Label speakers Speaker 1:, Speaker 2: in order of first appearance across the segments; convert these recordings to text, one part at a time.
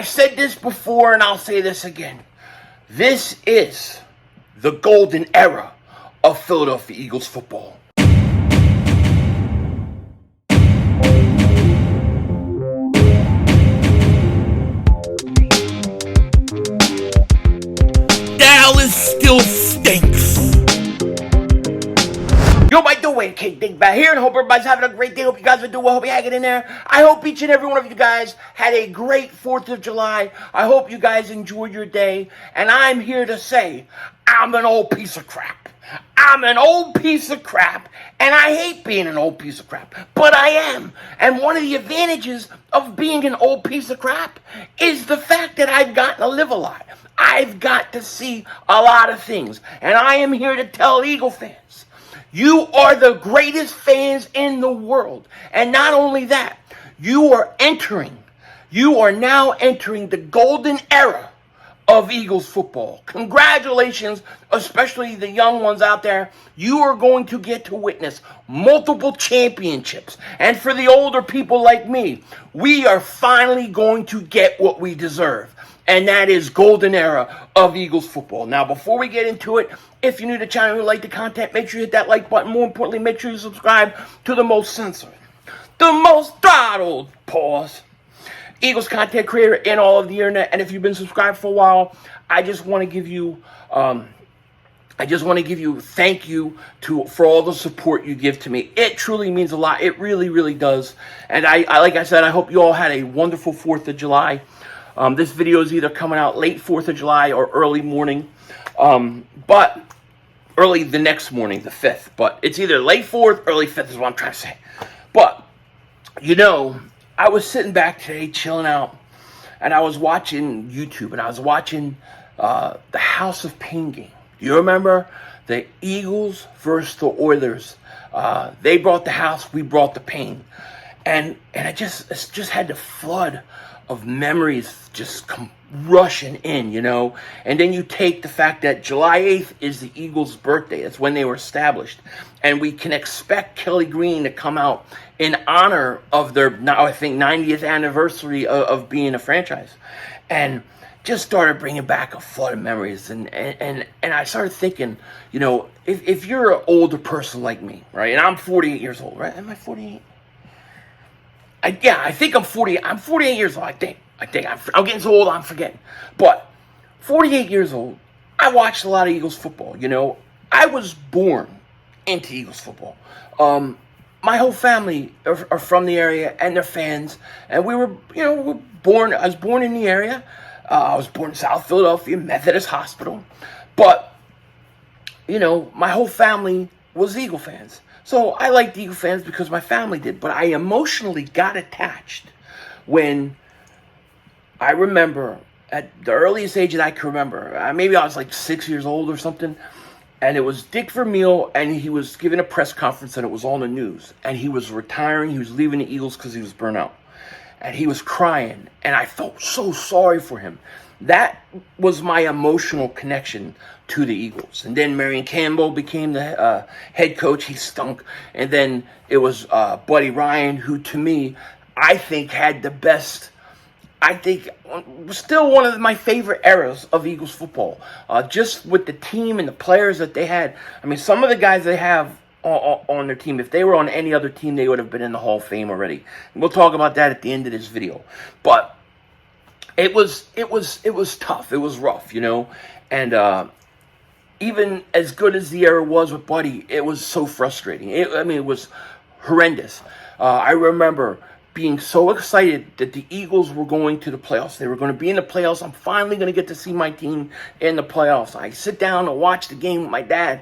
Speaker 1: I've said this before and I'll say this again. This is the golden era of Philadelphia Eagles football. Dallas still stinks. Yo, by the way, Dingbat here, and hope everybody's having a great day. Hope you guys are doing well. Hope you're hanging in there. I hope each and every one of you guys had a great 4th of July. I hope you guys enjoyed your day. And I'm here to say, I'm an old piece of crap. I'm an old piece of crap, and I hate being an old piece of crap, but I am. And one of the advantages of being an old piece of crap is the fact that I've gotten to live a lot. I've got to see a lot of things, and I am here to tell Eagle fans, you are the greatest fans in the world. And not only that, you are now entering the golden era of Eagles football. Congratulations, especially the young ones out there. You are going to get to witness multiple championships. And for the older people like me, we are finally going to get what we deserve. And that is golden era of Eagles football. Now, before we get into it, if you're new to the channel and you like the content, make sure you hit that like button. More importantly, make sure you subscribe to the most censored, the most throttled, pause, Eagles content creator in all of the internet. And if you've been subscribed for a while, I just want to give you, thank you for all the support you give to me. It truly means a lot. It really, really does. And I like I said, I hope you all had a wonderful 4th of July. This video is either coming out late 4th of July or early morning, but early the next morning, the 5th. But it's either late 4th, early 5th is what I'm trying to say. But, you know, I was sitting back today, chilling out, and I was watching YouTube, and I was watching the House of Pain game. You remember the Eagles versus the Oilers? They brought the house, we brought the pain, and it just had the flood of memories just come rushing in, you know. And then you take the fact that July 8th is the Eagles' birthday. That's when they were established. And we can expect Kelly Green to come out in honor of their, now I think, 90th anniversary of being a franchise. And just started bringing back a flood of memories. And I started thinking, you know, if you're an older person like me, right? And I'm 48 years old, right? Am I 48? I think I'm 40. I'm 48 years old. I think I'm getting so old I'm forgetting. But 48 years old, I watched a lot of Eagles football. You know, I was born into Eagles football. My whole family are from the area and they're fans. And we were, you know, I was born in the area. I was born in South Philadelphia, Methodist Hospital. But, you know, my whole family was Eagle fans. So I liked Eagle fans because my family did. But I emotionally got attached when I remember, at the earliest age that I can remember, maybe I was like 6 years old or something, and it was Dick Vermeil, and he was giving a press conference, and it was on the news, and he was retiring, he was leaving the Eagles because he was burnt out, and he was crying, and I felt so sorry for him. That was my emotional connection to the Eagles. And then Marion Campbell became the head coach. He stunk. And then it was Buddy Ryan, who to me, I think had the best, I think was still one of my favorite eras of Eagles football. Just with the team and the players that they had. I mean, some of the guys they have on their team, if they were on any other team, they would have been in the Hall of Fame already. And we'll talk about that at the end of this video. But it was tough. It was rough, you know. And even as good as the era was with Buddy, it was so frustrating. It was horrendous. I remember being so excited that the Eagles were going to the playoffs. They were going to be in the playoffs. I'm finally going to get to see my team in the playoffs. I sit down and watch the game with my dad,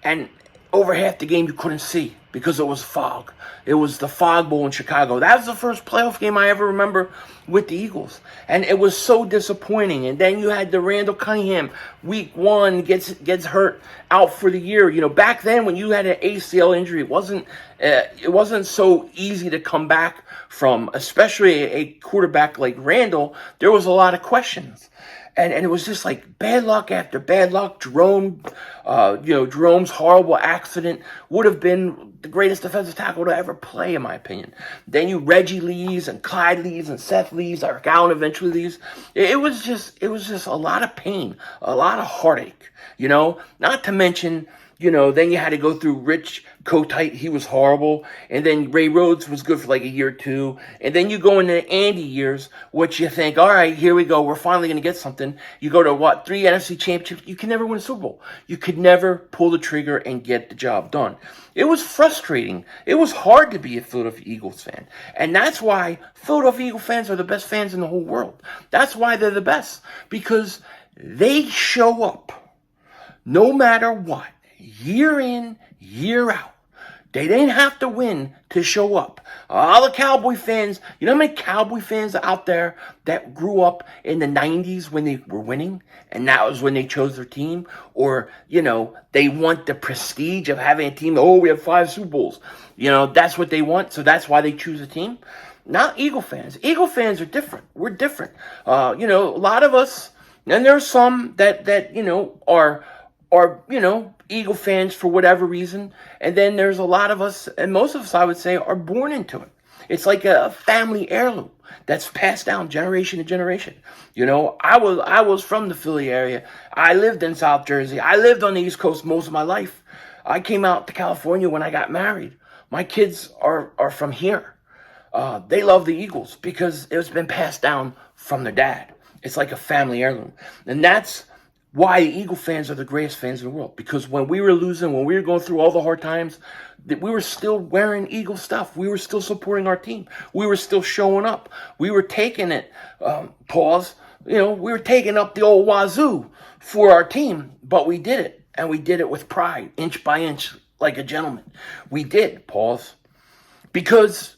Speaker 1: and over half the game you couldn't see because it was fog. It was the Fog Bowl in Chicago. That was the first playoff game I ever remember with the Eagles. And it was so disappointing. And then you had the Randall Cunningham, week 1, gets hurt, out for the year. You know, back then when you had an ACL injury, it wasn't so easy to come back from, especially a quarterback like Randall. There was a lot of questions. and it was just like bad luck after bad luck. Jerome's horrible accident would have been the greatest defensive tackle to ever play, in my opinion. Then Reggie leaves, and Clyde leaves, and Seth leaves, Eric Allen eventually leaves. It was just a lot of pain, a lot of heartache, not to mention, then you had to go through Rich Kotite. He was horrible. And then Ray Rhodes was good for like a year or two. And then you go into the Andy years, which you think, all right, here we go. We're finally going to get something. You go to 3 NFC championships. You can never win a Super Bowl. You could never pull the trigger and get the job done. It was frustrating. It was hard to be a Philadelphia Eagles fan. And that's why Philadelphia Eagles fans are the best fans in the whole world. That's why they're the best. Because they show up no matter what. Year in, year out. They didn't have to win to show up. All the Cowboy fans, you know how many Cowboy fans out there that grew up in the 90s when they were winning? And that was when they chose their team? Or, they want the prestige of having a team. Oh, we have 5 Super Bowls. That's what they want. So that's why they choose a team. Not Eagle fans. Eagle fans are different. We're different. A lot of us, and there are some that are Eagle fans for whatever reason. And then there's a lot of us, and most of us, I would say, are born into it. It's like a family heirloom that's passed down generation to generation. I was from the Philly area. I lived in South Jersey. I lived on the East Coast most of my life. I came out to California when I got married. My kids are from here. They love the Eagles because it's been passed down from their dad. It's like a family heirloom. And that's why Eagle fans are the greatest fans in the world. Because when we were losing, when we were going through all the hard times, that we were still wearing Eagle stuff. We were still supporting our team. We were still showing up. We were taking it, we were taking up the old wazoo for our team. But we did it. And we did it with pride, inch by inch, like a gentleman. We did, because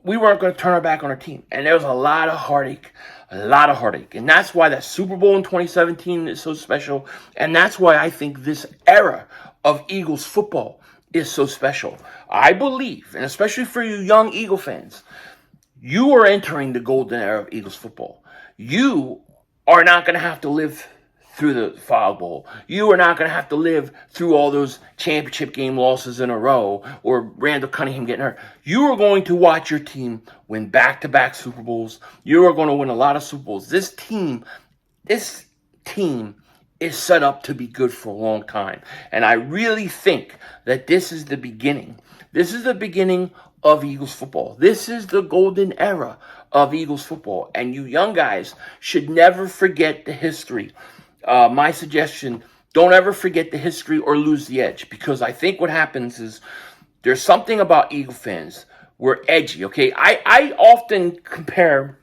Speaker 1: we weren't going to turn our back on our team. And there was a lot of heartache. And that's why that Super Bowl in 2017 is so special. And that's why I think this era of Eagles football is so special. I believe, and especially for you young Eagle fans, you are entering the golden era of Eagles football. You are not going to have to live through the Fog Bowl. You are not going to have to live through all those championship game losses in a row or Randall Cunningham getting hurt. You are going to watch your team win back-to-back Super Bowls. You are going to win a lot of Super Bowls. This team is set up to be good for a long time. And I really think that this is the beginning. This is the beginning of Eagles football. This is the golden era of Eagles football. And you young guys should never forget the history. My suggestion, don't ever forget the history or lose the edge, because I think what happens is there's something about Eagle fans. We're edgy, okay? I often compare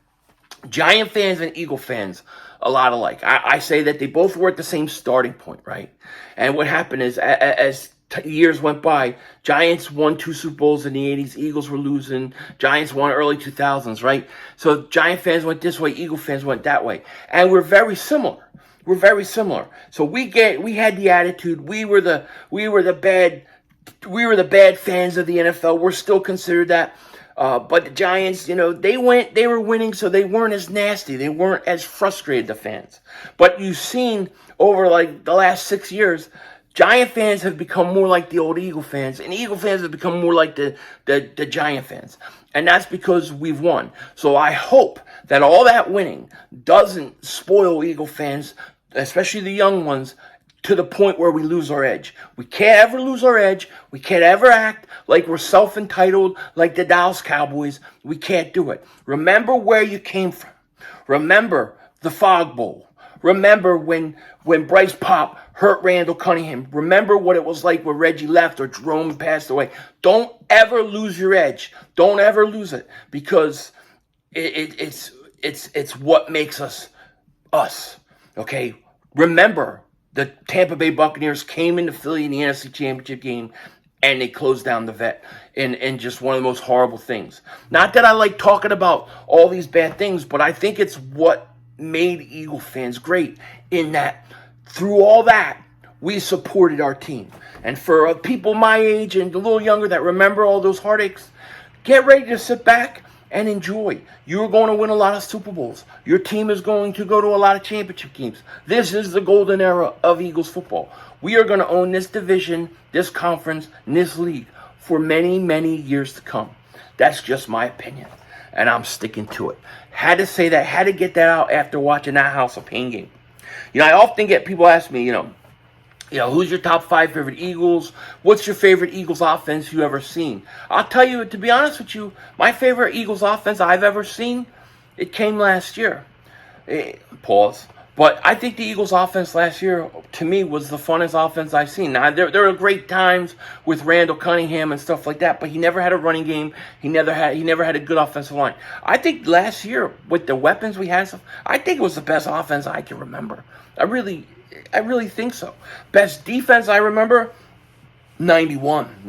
Speaker 1: Giant fans and Eagle fans a lot alike. I say that they both were at the same starting point, right? And what happened is as years went by, Giants won 2 Super Bowls in the 80s. Eagles were losing. Giants won early 2000s, right? So Giant fans went this way. Eagle fans went that way. And we're very similar. So we had the attitude. We were the bad fans of the NFL. We're still considered that. But the Giants, they were winning, so they weren't as nasty. They weren't as frustrated, the fans. But you've seen over like the last 6 years, Giant fans have become more like the old Eagle fans, and Eagle fans have become more like the Giant fans. And that's because we've won. So I hope that all that winning doesn't spoil Eagle fans, especially the young ones, to the point where we lose our edge. We can't ever lose our edge. We can't ever act like we're self-entitled like the Dallas Cowboys. We can't do it. Remember where you came from. Remember the Fog Bowl. Remember when Bryce Pop hurt Randall Cunningham. Remember what it was like when Reggie left or Jerome passed away. Don't ever lose your edge. Don't ever lose it, because it's what makes us us. Okay? Remember, the Tampa Bay Buccaneers came into Philly in the NFC Championship game, and they closed down the vet in just one of the most horrible things. Not that I like talking about all these bad things, but I think it's what made Eagle fans great, in that through all that, we supported our team. And for people my age and a little younger that remember all those heartaches, get ready to sit back and enjoy. You're going to win a lot of Super Bowls. Your team is going to go to a lot of championship games. This is the golden era of Eagles football. We are going to own this division, this conference, and this league for many, many years to come. That's just my opinion, and I'm sticking to it. Had to say that, had to get that out after watching that House of Pain game. I often get people ask me, who's your top 5 favorite Eagles? What's your favorite Eagles offense you ever seen? I'll tell you, to be honest with you, my favorite Eagles offense I've ever seen, it came last year. Pause. But I think the Eagles offense last year, to me, was the funnest offense I've seen. Now, there were great times with Randall Cunningham and stuff like that, but he never had a running game. He never had a good offensive line. I think last year, with the weapons we had, I think it was the best offense I can remember. I really think so. Best defense I remember, 91.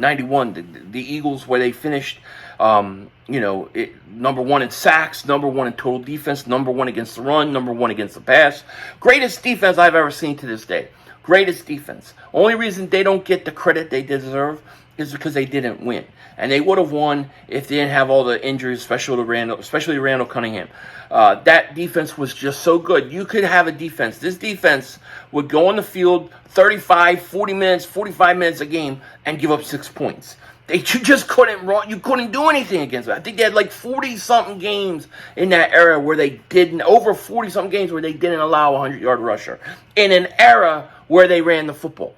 Speaker 1: The Eagles, where they finished, number 1 in sacks, number 1 in total defense, number 1 against the run, number 1 against the pass. Greatest defense I've ever seen to this day. Greatest defense. Only reason they don't get the credit they deserve is because they didn't win. And they would have won if they didn't have all the injuries, especially Randall Cunningham. That defense was just so good. You could have a defense. This defense would go on the field 35, 40 minutes, 45 minutes a game and give up 6 points. You just couldn't run. You couldn't do anything against them. I think they had like 40-something games in that era where they didn't, over 40-something games where they didn't allow a 100-yard rusher. In an era where they ran the football.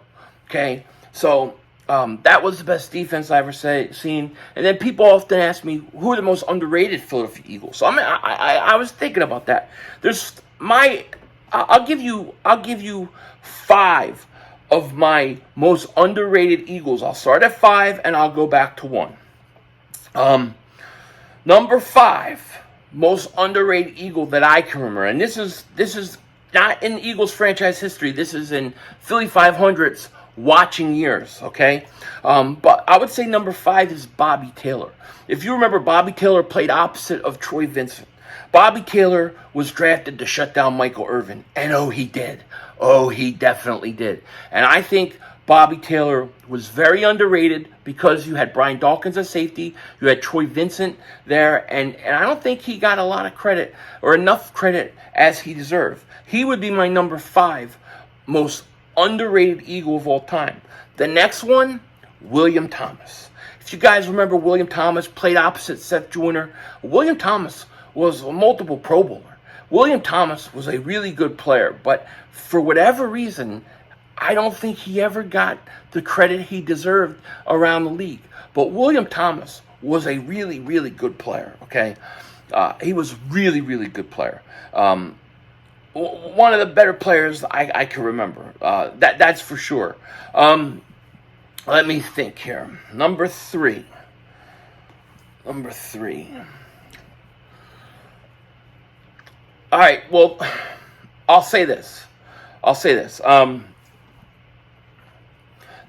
Speaker 1: Okay? So, that was the best defense I ever seen. And then people often ask me, who are the most underrated Philadelphia Eagles? So I was thinking about that. I'll give you 5 of my most underrated Eagles. I'll start at 5 and I'll go back to 1. Number 5, most underrated Eagle that I can remember, and this is not in Eagles franchise history. This is in Philly 500's watching years, okay? But I would say number 5 is Bobby Taylor. If you remember, Bobby Taylor played opposite of Troy Vincent. Bobby Taylor was drafted to shut down Michael Irvin, and he did. He definitely did. And I think Bobby Taylor was very underrated because you had Brian Dawkins as safety, you had Troy Vincent there, and I don't think he got a lot of credit or enough credit as he deserved. He would be my number 5 most underrated Eagle of all time. The next one, William Thomas. If you guys remember, William Thomas played opposite Seth Joyner. William Thomas was a multiple Pro Bowler. William Thomas was a really good player, but for whatever reason, I don't think he ever got the credit he deserved around the league. But William Thomas was a really, really good player, okay? He was really, really good player. One of the better players I can remember. That's for sure. Let me think here. Number 3. All right, well, I'll say this.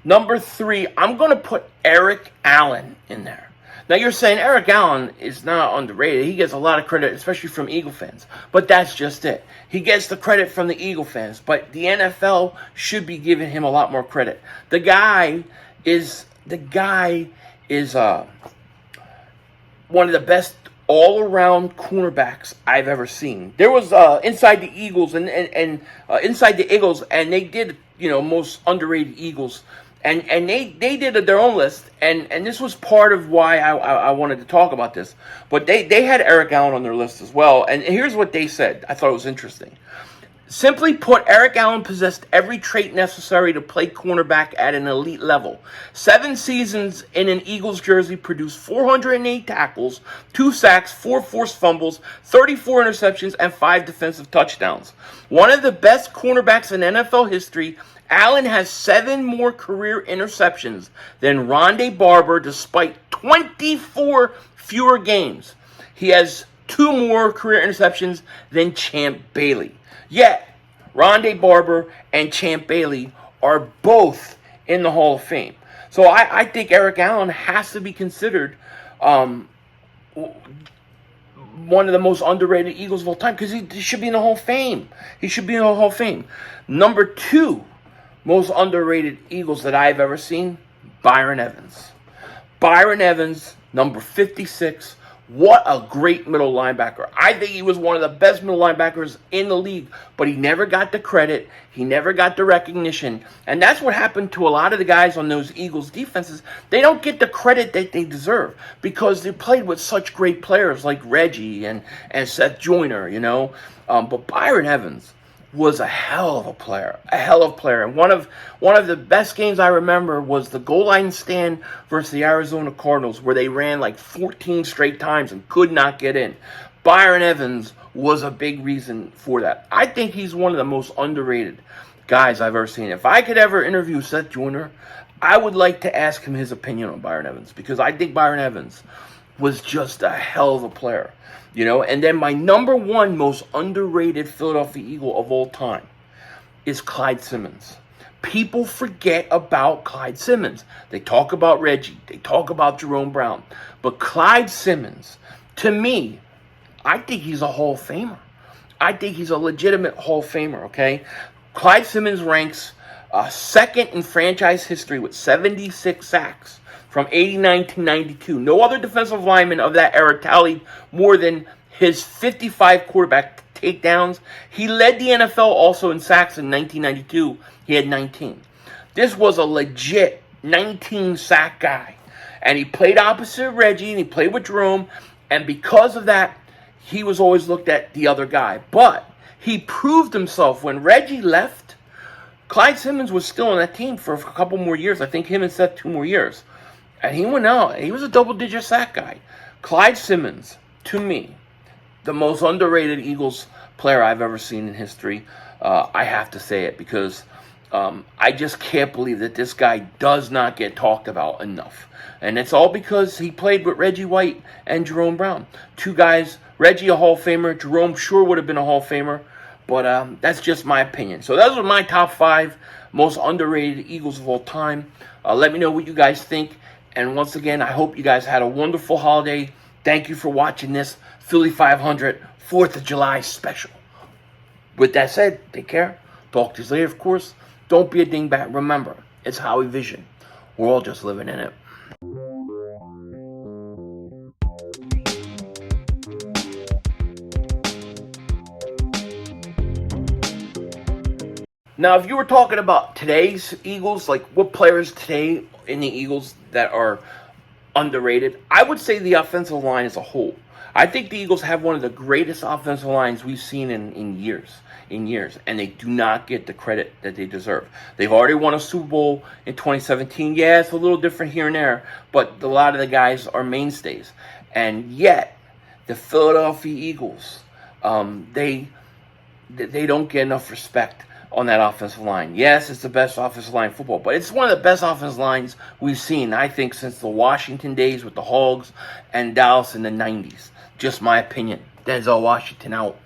Speaker 1: Number 3, I'm going to put Eric Allen in there. Now, you're saying Eric Allen is not underrated. He gets a lot of credit, especially from Eagle fans. But that's just it. He gets the credit from the Eagle fans. But the NFL should be giving him a lot more credit. The guy is one of the best all-around cornerbacks I've ever seen. There was Inside the Eagles and Inside the Eagles, and they did most underrated Eagles. And they did their own list, and this was part of why I wanted to talk about this. But they had Eric Allen on their list as well, and here's what they said. I thought it was interesting. Simply put, Eric Allen possessed every trait necessary to play cornerback at an elite level. 7 seasons in an Eagles jersey produced 408 tackles, 2 sacks, 4 forced fumbles, 34 interceptions, and 5 defensive touchdowns. One of the best cornerbacks in NFL history, Allen has 7 more career interceptions than Rondé Barber, despite 24 fewer games. He has 2 more career interceptions than Champ Bailey. Yet, Rondé Barber and Champ Bailey are both in the Hall of Fame. So I think Eric Allen has to be considered one of the most underrated Eagles of all time because he should be in the Hall of Fame. He should be in the Hall of Fame. Number 2 most underrated Eagles that I've ever seen, Byron Evans. Byron Evans, number 56, What a great middle linebacker. I think he was one of the best middle linebackers in the league, but he never got the credit. He never got the recognition. And that's what happened to a lot of the guys on those Eagles defenses. They don't get the credit that they deserve because they played with such great players like Reggie and Seth Joyner, you know. But Byron Evans was a hell of a player, And one of the best games I remember was the goal line stand versus the Arizona Cardinals, where they ran like 14 straight times and could not get in. Byron Evans was a big reason for that. I think he's one of the most underrated guys I've ever seen. If I could ever interview Seth Joyner, I would like to ask him his opinion on Byron Evans, because I think Byron Evans was just a hell of a player. You know, and then my number one most underrated Philadelphia Eagle of all time is Clyde Simmons. People forget about Clyde Simmons. They talk about Reggie. They talk about Jerome Brown. But Clyde Simmons, to me, I think he's a Hall of Famer. I think he's a legitimate Hall of Famer, okay? Clyde Simmons ranks second in franchise history with 76 sacks. From 89 to 92. No other defensive lineman of that era tallied more than his 55 quarterback takedowns. He led the NFL also in sacks in 1992. He had 19. This was a legit 19 sack guy. And he played opposite Reggie, and he played with Jerome. And because of that, he was always looked at the other guy. But he proved himself when Reggie left. Clyde Simmons was still on that team for a couple more years. I think him and Seth 2 more years. And he went out. He was a double-digit sack guy. Clyde Simmons, to me, the most underrated Eagles player I've ever seen in history. I have to say it because I just can't believe that this guy does not get talked about enough. And it's all because he played with Reggie White and Jerome Brown. Two guys, Reggie a Hall of Famer, Jerome sure would have been a Hall of Famer. But that's just my opinion. So those are my top 5 most underrated Eagles of all time. Let me know what you guys think. And once again, I hope you guys had a wonderful holiday. Thank you for watching this Philly 500 4th of July special. With that said, take care. Talk to you later, of course. Don't be a dingbat. Remember, it's Howie Vision. We're all just living in it. Now, if you were talking about today's Eagles, like what players today in the Eagles that are underrated, I would say the offensive line as a whole. I think the Eagles have one of the greatest offensive lines we've seen in years, and they do not get the credit that they deserve. They've already won a Super Bowl in 2017. Yeah, it's a little different here and there, but a lot of the guys are mainstays. And yet, the Philadelphia Eagles, they don't get enough respect on that offensive line. Yes, it's the best offensive line in football, but it's one of the best offensive lines we've seen, I think, since the Washington days with the Hogs and Dallas in the 90s. Just my opinion. Denzel Washington out.